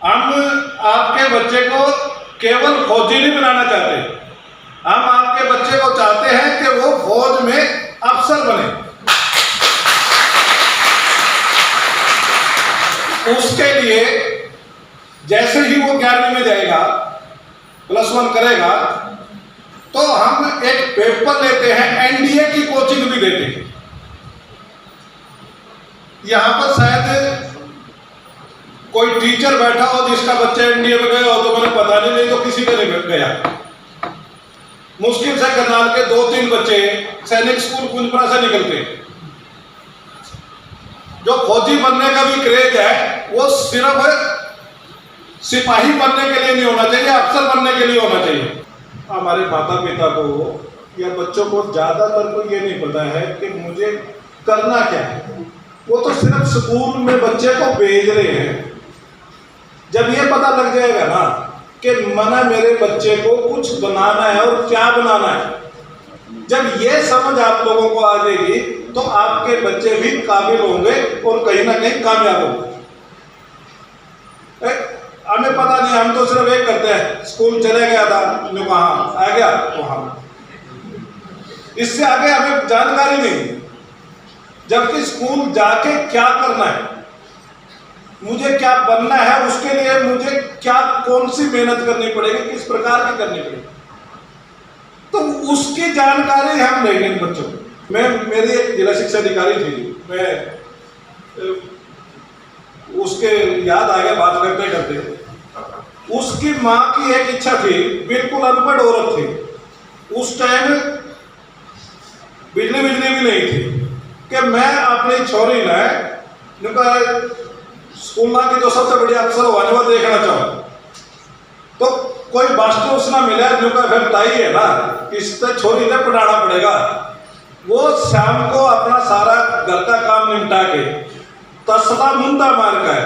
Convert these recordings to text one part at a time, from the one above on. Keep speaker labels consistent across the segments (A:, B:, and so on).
A: हम आपके बच्चे को केवल फौजी नहीं बनाना चाहते, हम आपके बच्चे को चाहते हैं कि वो फौज में अफसर बने। उसके लिए जैसे ही वो 11वीं में जाएगा, +1 करेगा, तो हम एक पेपर लेते हैं, एनडीए की कोचिंग भी देते हैं। यहां पर शायद कोई टीचर बैठा हो जिसका बच्चा एनडीए में गया हो, तो मैंने पता नहीं तो किसी का नहीं गया। मुश्किल से करनाल के 2-3 बच्चे सैनिक स्कूल कुंजपुरा से निकलते। जो फौजी बनने का भी क्रेज है वो सिर्फ सिपाही बनने के लिए नहीं होना चाहिए, अफसर बनने के लिए होना चाहिए। हमारे माता पिता को या बच्चों को ज्यादातर को ये नहीं पता है कि मुझे करना क्या है। वो तो सिर्फ स्कूल में बच्चे को भेज रहे हैं। जब ये पता लग जाएगा ना कि मना मेरे बच्चे को कुछ बनाना है और क्या बनाना है, जब ये समझ आप लोगों को आ जाएगी तो आपके बच्चे भी काबिल होंगे और कहीं ना कहीं कामयाब होंगे। हमें पता नहीं, हम तो सिर्फ एक करते हैं, स्कूल चले गया था, कहाँ आ गया वहां, इससे आगे हमें जानकारी नहीं। जबकि स्कूल जाके क्या करना है, मुझे क्या बनना है, उसके लिए मुझे क्या कौन सी मेहनत करनी पड़ेगी, किस प्रकार की करनी पड़ेगी, तो उसकी जानकारी हम नहीं देंगे बच्चों को। मेरी एक जिला शिक्षा अधिकारी थी, मैं उसके याद आ गया बात करते करते। उसकी माँ की एक इच्छा थी, बिल्कुल अनपढ़ औरत थी, उस टाइम बिजली भी नहीं थी, कि मैं अपनी छोरी ने स्कूल की तो सबसे बड़ी अफसर होने वाला देखना चाहूँ। तो कोई मास्टर उसना मिला फिर ताई है ना, इससे छोरी ने पढ़ाना पड़ेगा। वो शाम को अपना सारा घर का काम निपटा के तसला मुंडा मार कर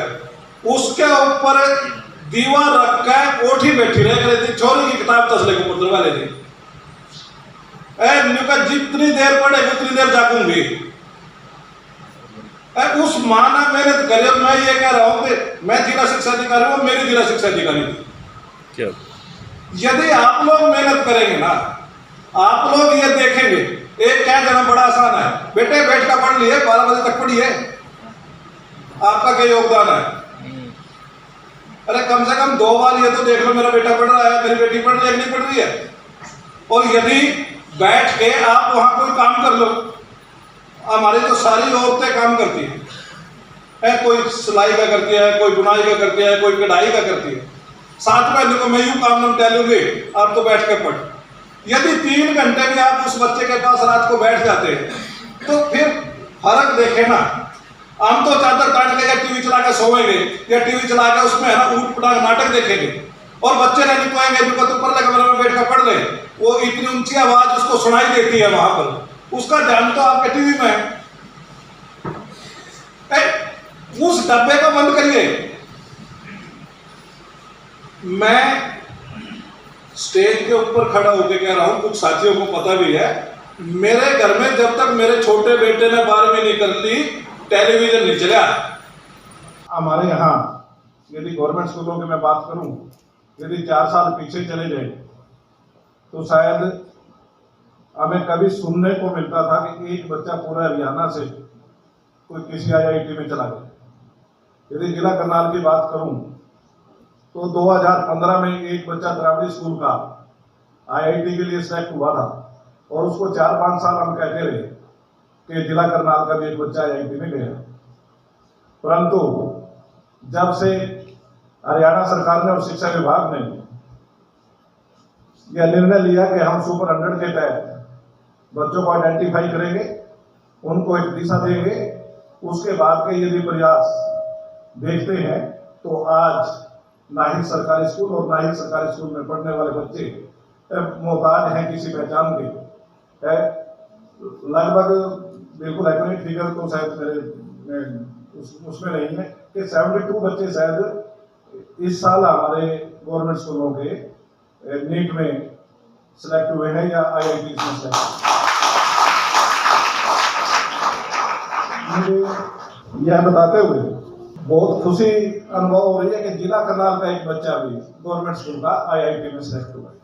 A: उसके ऊपर दीवार रख कर कोठी बैठी रह थी, छोरी की किताब तसले के ऊपर दरवा लेती। जितनी देर पढ़े उतनी देर जागूंगी। उस मां ने मेहनत करे। और मैं ये कह रहा हूं कि मैं जिला शिक्षा अधिकारी हूं, मेरी जिला शिक्षा अधिकारी थी। यदि आप लोग मेहनत करेंगे ना, आप लोग ये देखेंगे, एक क्या करना बड़ा आसान है, बेटे बैठ कर पढ़ लिए, 12 बजे तक पढ़िए, आपका क्या योगदान है। अरे कम से कम 2 बार ये तो देख लो मेरा बेटा पढ़ रहा है, मेरी बेटी पढ़ रही है नहीं पढ़ रही है। और यदि बैठ के आप वहां कोई काम कर लो, हमारी तो सारी औरतें काम करती है, कोई सिलाई का करती है, कोई बुनाई का करती है, कोई कढ़ाई का करती है। साथ में देखो मैं यूं काम निपटा लूंगी, आप तो बैठ के पढ़। यदि 3 घंटे भी आप उस बच्चे के पास रात को बैठ जाते हैं तो फिर फर्क देखे ना। हम तो चादर काट के या टीवी चला के सोएंगे या टीवी चला के उसमें है ना ऊट पटांग नाटक देखेंगे, और बच्चे नहीं पाएंगे बिल्कुल ऊपर लगे कमरे में बैठ कर पढ़ ले। वो इतनी ऊंची आवाज उसको सुनाई देती है वहां पर, उसका ध्यान तो आपके टीवी में है। उस डब्बे को बंद करिए। मैं स्टेज के ऊपर खड़ा होकर कह रहा हूं, कुछ साथियों को पता भी है, मेरे घर में जब तक मेरे छोटे बेटे ने 12वीं नहीं कर ली, टेलीविजन नहीं चला। हमारे यहाँ यदि गवर्नमेंट स्कूलों की मैं बात करूं, यदि 4 साल पीछे चले जाए तो शायद हमें कभी सुनने को मिलता था कि एक बच्चा पूरा हरियाणा से कोई किसी IIT में चला गया। यदि जिला करनाल की बात करूं तो 2015 में एक बच्चा द्राविड़ी स्कूल का IIT के लिए सिलेक्ट हुआ था, और उसको 4-5 साल हम कहते रहे कि जिला करनाल का भी एक बच्चा IIT में गया। परंतु जब से हरियाणा सरकार ने और शिक्षा विभाग ने यह निर्णय लिया कि हम सुपर 100 के तहत बच्चों को आइडेंटिफाई करेंगे, उनको एक दिशा देंगे, उसके बाद के यदि प्रयास देखते हैं तो आज ना ही सरकारी स्कूल और ना ही सरकारी स्कूल में पढ़ने वाले बच्चे मोहताज हैं किसी पहचान के। लगभग बिल्कुल एक्यूरेट फिगर तो शायद मेरे उसमें नहीं है कि 72 बच्चे शायद इस साल हमारे गवर्नमेंट स्कूलों के नीट में सिलेक्ट हुए हैं या IIT में सिलेक्ट। मुझे यह बताते हुए बहुत खुशी अनुभव हो रही है कि जिला करनाल का एक बच्चा भी गवर्नमेंट स्कूल का IIT में सिलेक्ट हुआ है।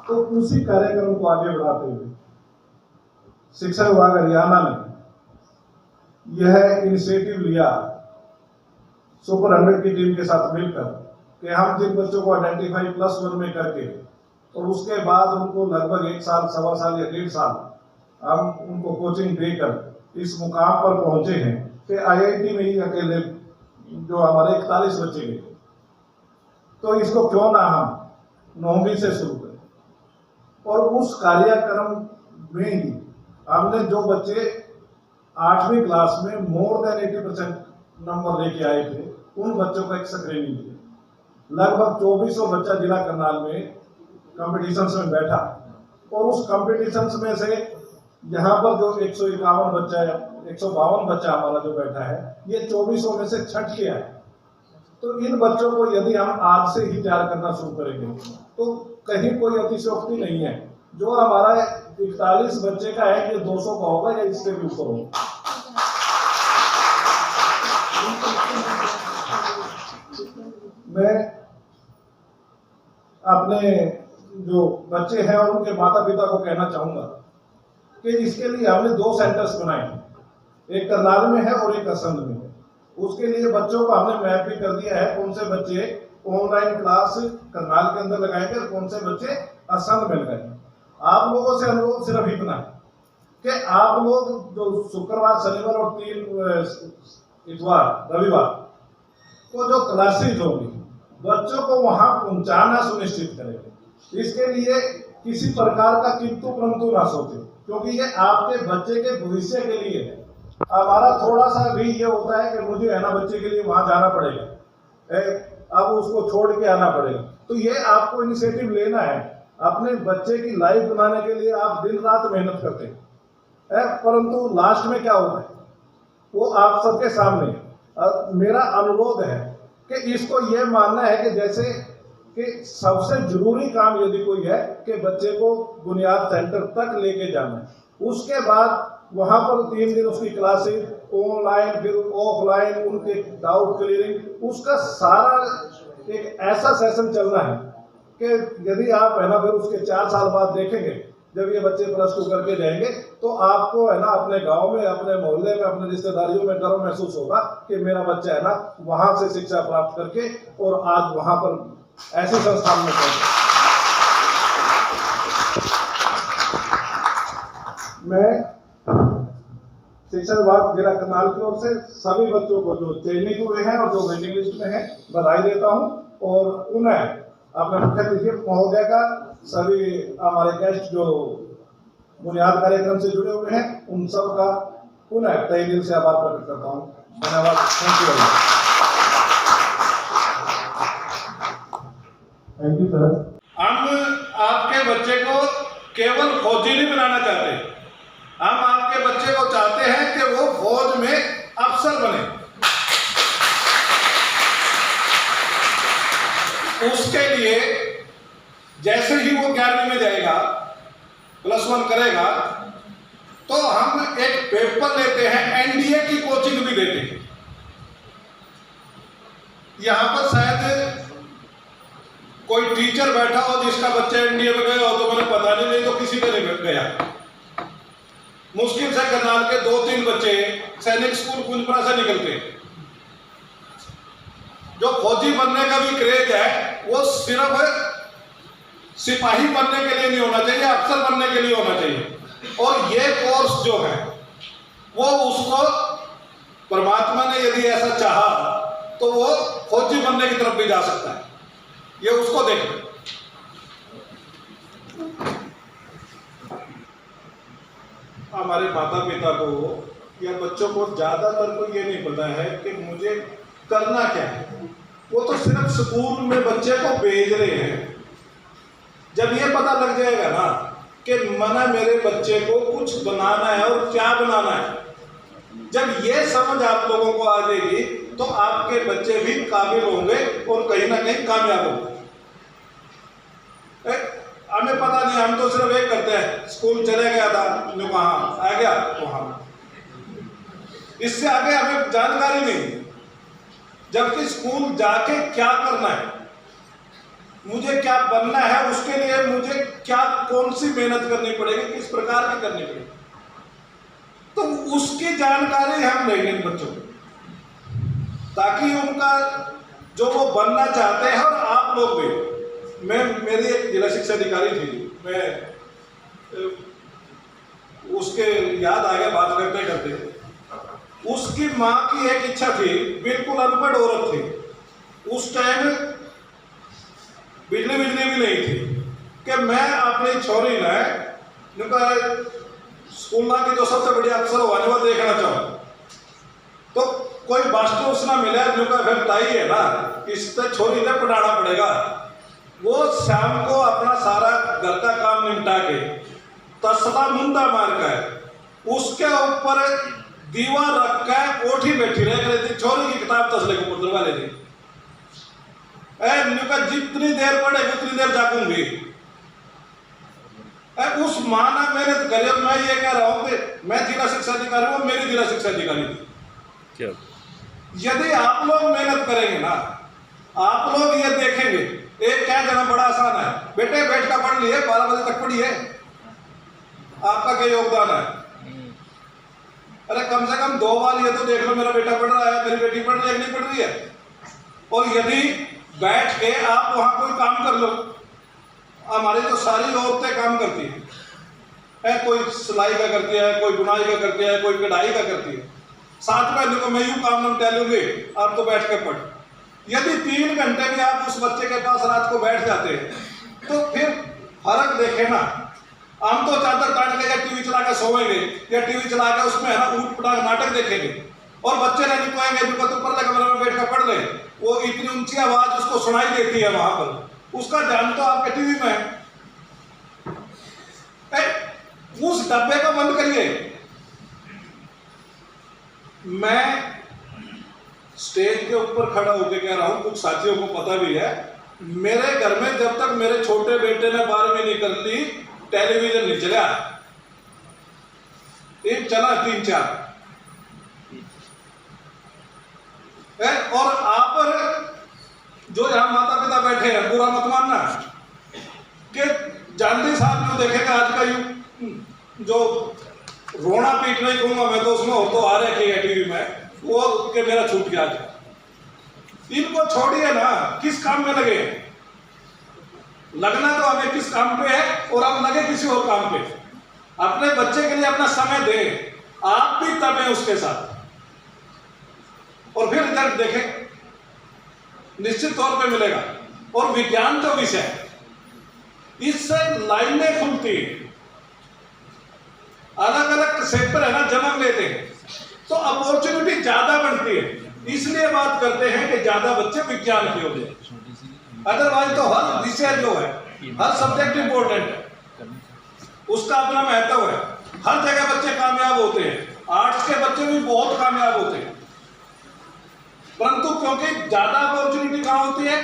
A: तो उसी कार्यक्रम को आगे बढ़ाते हुए शिक्षा विभाग हरियाणा ने यह इनिशिएटिव लिया सुपर 100 की टीम के साथ मिलकर कि हम जिन बच्चों को आइडेंटिफाई +1 में करके और उसके बाद उनको लगभग 1 साल, सवा साल या 1.5 साल हम उनको कोचिंग देकर इस मुकाम पर पहुंचे हैं कि IIT में ही अकेले जो हमारे 41 बच्चे गए, तो इसको क्यों ना हम 9वीं से शुरू करें। और उस कार्यक्रम में ही हमने जो बच्चे 8वीं क्लास में मोर देन 80% नंबर लेके आए थे, उन बच्चों का एक स्क्रीनिंग किया। लगभग 2400 बच्चा जिला करनाल में कॉम्पिटिशन्स में बैठा और उस कॉम्पिटिशन्स में से यहाँ पर जो 151 बच्चा या 152 बच्चा हमारा जो बैठा है, ये 2400 में से छट के आए। तो इन बच्चों को यदि हम आज से ही तैयार करना शुरू करेंगे तो कहीं कोई अतिशयोक्ति नहीं है। जो हमारा 41 बच्चे का है, ये 200 का होगा या इससे भी ऊपर होगा। मैं अपने जो बच्चे हैं और उनके माता पिता को कहना चाहूंगा कि इसके लिए हमने 2 सेंटर्स बनाए, एक करनाल में है और एक असंध में है। उसके लिए बच्चों को हमने मैप भी कर दिया है, कौन से बच्चे ऑनलाइन क्लास करनाल के अंदर लगाएंगे और कौन से बच्चे असंध में लगाएंगे। आप लोगों से अनुरोध सिर्फ इतना है कि आप लोग जो शुक्रवार, शनिवार और 3 इतवार, रविवार को जो क्लासेज होंगी, बच्चों को वहां पहुंचाना सुनिश्चित करेंगे। इसके लिए किसी प्रकार का किंतु परंतु ना सोचे, क्योंकि ये आपके बच्चे के भविष्य के लिए है। हमारा थोड़ा सा भी ये होता है कि मुझे है ना बच्चे के लिए वहां जाना पड़ेगा, अब उसको छोड़ के आना पड़ेगा। तो ये आपको इनिशिएटिव लेना है। अपने बच्चे की लाइफ बनाने के लिए आप दिन रात मेहनत करते हैं, परंतु लास्ट में क्या होता है वो आप सबके सामने। मेरा अनुरोध है कि इसको ये मानना है कि जैसे कि सबसे जरूरी काम यदि कोई है कि बच्चे को बुनियाद सेंटर तक लेके जाना है, उसके बाद वहां पर 3 दिन उसकी क्लासेस ऑनलाइन फिर ऑफलाइन, उनके डाउट क्लियरिंग, उसका सारा एक ऐसा सेशन चलना है कि यदि आप है ना फिर उसके 4 साल बाद देखेंगे, जब ये बच्चे +2 करके जाएंगे, तो आपको है ना अपने गांव में, अपने मोहल्ले में, अपने रिश्तेदारियों में गर्व महसूस होगा कि मेरा बच्चा है ना वहां से शिक्षा प्राप्त करके और आज वहां पर ऐसे संस्थान में पहुंचे। मैं शिक्षा विभाग जिला करनाल की ओर से सभी बच्चों को जो चयनित हुए हैं और जो वेटिंग लिस्ट में है बधाई देता हूं और उन्हें अपने मुख्य अतिथि महोदय का, सभी हमारे गेस्ट जो बुनियाद कार्यक्रम से जुड़े हुए हैं, उन सब का पुनः तहे दिल से आभार प्रकट करता हूं। धन्यवाद। Thank you sir. हम आपके बच्चे को केवल फौजी नहीं बनाना चाहते, हम आपके बच्चे को चाहते हैं कि वो फौज में अफसर बने। उसके लिए जैसे ही वो 11वीं में जाएगा, +1 करेगा, तो हम एक पेपर लेते हैं, NDA की कोचिंग भी देते हैं। यहां पर शायद कोई टीचर बैठा हो जिसका बच्चा NDA में गया हो, तो मैंने पता नहीं तो किसी का नहीं गया। मुश्किल से करनाल के 2-3 बच्चे सैनिक स्कूल कुंजपुरा से निकलते हैं। जो फौजी बनने का भी क्रेज है, वो सिर्फ सिपाही बनने के लिए नहीं होना चाहिए, अफसर बनने के लिए होना चाहिए। और ये कोर्स जो है वो उसको परमात्मा ने यदि ऐसा चाहा तो वो फौजी बनने की तरफ भी जा सकता है। ये उसको देखें। हमारे माता पिता को या बच्चों को ज्यादातर को ये नहीं पता है कि मुझे करना क्या है। वो तो सिर्फ स्कूल में बच्चे को भेज रहे हैं। जब ये पता लग जाएगा ना कि मना मेरे बच्चे को कुछ बनाना है और क्या बनाना है, जब ये समझ आप लोगों को आ जाएगी तो आपके बच्चे भी काबिल होंगे और कहीं ना कहीं कामयाब होंगे। हमें पता नहीं, हम तो सिर्फ एक करते हैं, स्कूल चले गया था, कहाँ आ गया वहां, इससे आगे हमें जानकारी नहीं है। जबकि स्कूल जाके क्या करना है, मुझे क्या बनना है, उसके लिए मुझे क्या कौन सी मेहनत करनी पड़ेगी, किस प्रकार की करनी पड़ेगी, तो उसकी जानकारी हम लेंगे इन बच्चों को, ताकि उनका जो वो बनना चाहते हैं। और आप लोग भी, मेरी एक जिला शिक्षा अधिकारी थी, मैं उसके याद आ गया बात करते करते, उसकी माँ की एक इच्छा थी, बिल्कुल अनपढ़ औरत थी, उस टाइम बिजली भी नहीं थी, कि मैं अपनी छोरी ने स्कूल ना की जो सबसे बड़ी अफसर होने वो देखना चाहूँ। तो कोई मास्टर उसना मिला, फिर ताई है ना, इससे छोरी ने पढ़ाना पड़ेगा। वो शाम को अपना सारा घर का काम निपटा के तसला मुंडा मार कर उसके ऊपर दीवार रख कर ओठी बैठी रह थी, छोरी की किताब तसले को पुत्र वाले थी। जितनी देर पढ़ेगी उतनी देर जागूंगी। उस माँ ने मेहनत करी, और मैं ये कह रहा हूं कि मैं जिला शिक्षा अधिकारी हूं, मेरी जिला शिक्षा अधिकारी थी। यदि आप लोग मेहनत करेंगे ना, आप लोग ये देखेंगे, एक क्या करना बड़ा आसान है, बेटे बैठ का पढ़ लिए, 12 बजे तक पढ़िए, आपका क्या योगदान है? अरे कम से कम 2 बार ये तो देख लो, मेरा बेटा पढ़ रहा है, मेरी बेटी पढ़ रही है, नहीं पढ़ रही है। और यदि बैठ के आप वहां कोई काम कर लो, हमारी तो सारी औरतें काम करती है, कोई सिलाई का करती है, कोई बुनाई का करती है, कोई कढ़ाई का करती है, साथ में देखो मैं यूं काम निपटा लूंगी, आप तो बैठ के पढ़। यदि 3 घंटे भी आप उस बच्चे के पास रात को बैठ जाते हैं, तो फिर फर्क देखे ना। हम तो चादर काट के या टीवी चला के सोएंगे, या टीवी चला के उसमें है ना ऊट पटांग नाटक देखेंगे, और बच्चे नहीं निकलेंगे, बिल्कुल ऊपर वाले कमरे में बैठ कर पढ़ ले, वो इतनी ऊंची आवाज उसको सुनाई देती है वहां पर, उसका ध्यान तो आपके टीवी में है। उस डब्बे को बंद करिए। मैं स्टेज के ऊपर खड़ा होकर कह रहा हूं, कुछ साथियों को पता भी है, मेरे घर में जब तक मेरे छोटे बेटे ने 12वीं नहीं कर ली, टेलीविजन नहीं चला, एक चला 3-4। और आप जो यहां माता पिता बैठे हैं, बुरा मत मानना कि जानते साहब जो देखेगा आज का जो रोना पीट नहीं कहूंगा मैं, तो उसमें और तो आ रहे हैं टीवी में, वो कि मेरा छूट गया। इनको छोड़िए ना, किस काम में लगे, लगना तो हमें किस काम पे है, और आप लगे किसी और काम पे। अपने बच्चे के लिए अपना समय दें, आप भी तबे उसके साथ, और फिर रिजल्ट देखें, निश्चित तौर पे मिलेगा। और विज्ञान जो विषय, इससे लाइनें खुलती हैं, अलग अलग क्षेत्र है ना जन्म लेते हैं, तो अपॉर्चुनिटी ज्यादा बनती है। इसलिए बात करते हैं कि ज्यादा बच्चे विज्ञान के हो जाए, अदरवाइज तो हर विषय जो है, हर सब्जेक्ट इंपॉर्टेंट है, उसका अपना महत्व है। हर जगह बच्चे कामयाब होते हैं, आर्ट्स के बच्चे भी बहुत कामयाब होते हैं, परंतु क्योंकि ज्यादा अपॉर्चुनिटी कहां होती है,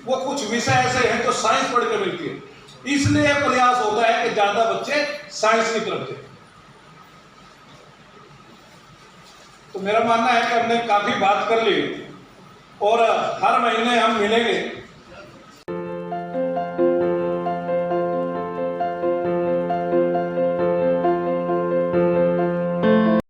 A: वो कुछ विषय ऐसे हैं जो साइंस पढ़ के मिलती है, इसलिए प्रयास होता है कि ज्यादा बच्चे साइंस की तरफ जाए। तो मेरा मानना है कि हमने काफी बात कर ली, और हर महीने हम मिलेंगे।